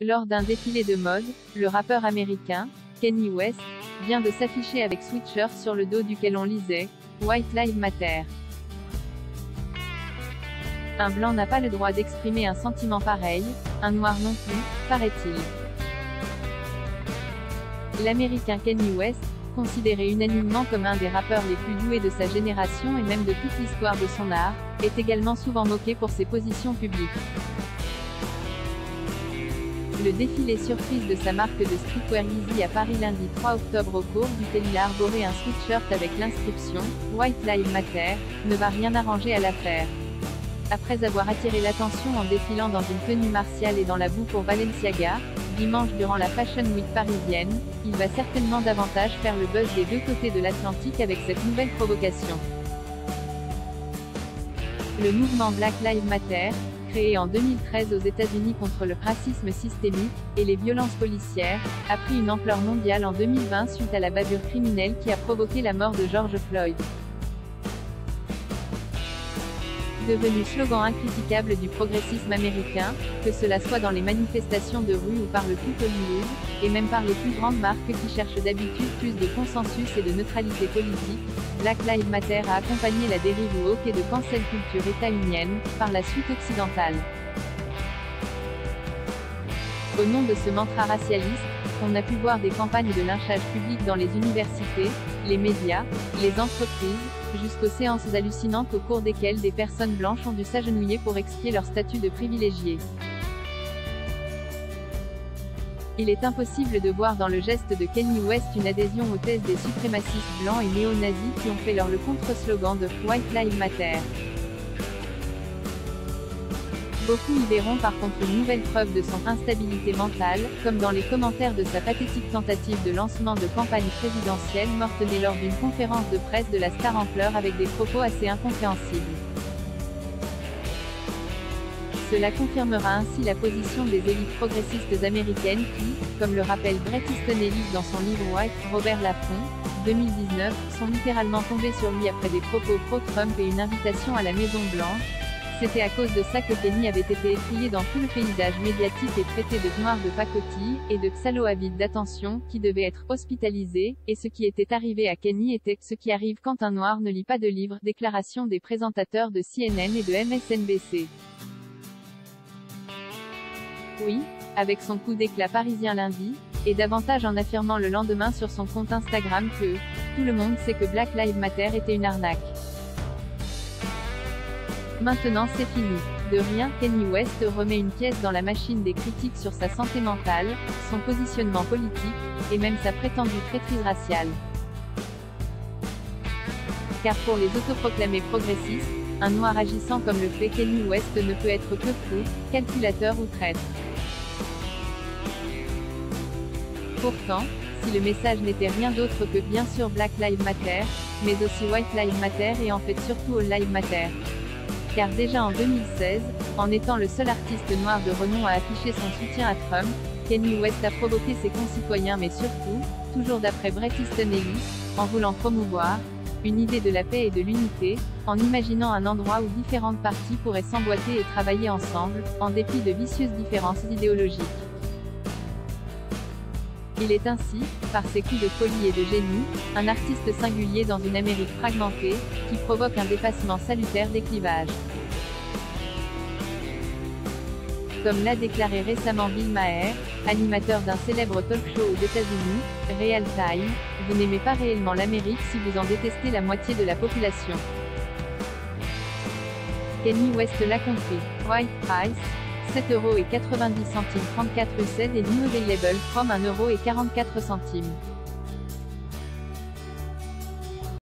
Lors d'un défilé de mode, le rappeur américain, Kanye West, vient de s'afficher avec sweatshirt sur le dos duquel on lisait « White Lives Matter ». Un blanc n'a pas le droit d'exprimer un sentiment pareil, un noir non plus, paraît-il. L'américain Kanye West, considéré unanimement comme un des rappeurs les plus doués de sa génération et même de toute l'histoire de son art, est également souvent moqué pour ses positions publiques. Le défilé surprise de sa marque de streetwear Yeezy à Paris lundi 3 octobre au cours duquel il a arboré un sweatshirt avec l'inscription « White Lives Matter » ne va rien arranger à l'affaire. Après avoir attiré l'attention en défilant dans une tenue martiale et dans la boue pour Balenciaga, dimanche durant la Fashion Week parisienne, il va certainement davantage faire le buzz des deux côtés de l'Atlantique avec cette nouvelle provocation. Le mouvement Black Lives Matter, créé en 2013 aux États-Unis contre le racisme systémique et les violences policières, a pris une ampleur mondiale en 2020 suite à la bavure criminelle qui a provoqué la mort de George Floyd. Devenu slogan incritiquable du progressisme américain, que cela soit dans les manifestations de rue ou par le tout Hollywood, et même par les plus grandes marques qui cherchent d'habitude plus de consensus et de neutralité politique, Black Lives Matter a accompagné la dérive woke et de cancel culture états-unienne, par la suite occidentale. Au nom de ce mantra racialiste, on a pu voir des campagnes de lynchage public dans les universités, les médias, les entreprises, jusqu'aux séances hallucinantes au cours desquelles des personnes blanches ont dû s'agenouiller pour expier leur statut de privilégiés. Il est impossible de voir dans le geste de Kanye West une adhésion aux thèses des suprémacistes blancs et néo-nazis qui ont fait leur le contre-slogan de « White Lives Matter ». Beaucoup y verront par contre une nouvelle preuve de son instabilité mentale, comme dans les commentaires de sa pathétique tentative de lancement de campagne présidentielle mortenée lors d'une conférence de presse de la star en pleurs avec des propos assez incompréhensibles. Cela confirmera ainsi la position des élites progressistes américaines qui, comme le rappelle Bret Easton Ellis dans son livre White, Robert Laffont, 2019, sont littéralement tombés sur lui après des propos pro-Trump et une invitation à la Maison Blanche. C'était à cause de ça que Kanye avait été étrié dans tout le paysage médiatique et traité de noir de pacotille, et de salaud avide d'attention, qui devait être hospitalisé, et ce qui était arrivé à Kanye était ce qui arrive quand un noir ne lit pas de livre, déclaration des présentateurs de CNN et de MSNBC. Oui, avec son coup d'éclat parisien lundi, et davantage en affirmant le lendemain sur son compte Instagram que « Tout le monde sait que Black Lives Matter était une arnaque ». Maintenant c'est fini. De rien, Kanye West remet une pièce dans la machine des critiques sur sa santé mentale, son positionnement politique, et même sa prétendue traîtrise raciale. Car pour les autoproclamés progressistes, un noir agissant comme le fait Kanye West ne peut être que fou, calculateur ou traître. Pourtant, si le message n'était rien d'autre que bien sûr Black Lives Matter, mais aussi White Lives Matter et en fait surtout All Lives Matter. Car déjà en 2016, en étant le seul artiste noir de renom à afficher son soutien à Trump, Kanye West a provoqué ses concitoyens mais surtout, toujours d'après Bret Easton Ellis, en voulant promouvoir une idée de la paix et de l'unité, en imaginant un endroit où différentes parties pourraient s'emboîter et travailler ensemble, en dépit de vicieuses différences idéologiques. Il est ainsi, par ses coups de folie et de génie, un artiste singulier dans une Amérique fragmentée, qui provoque un dépassement salutaire des clivages. Comme l'a déclaré récemment Bill Maher, animateur d'un célèbre talk-show aux États-Unis, Real Time, vous n'aimez pas réellement l'Amérique si vous en détestez la moitié de la population. Kanye West l'a compris. White Price, 7,90 € 34 cents et new available from 1,44 €.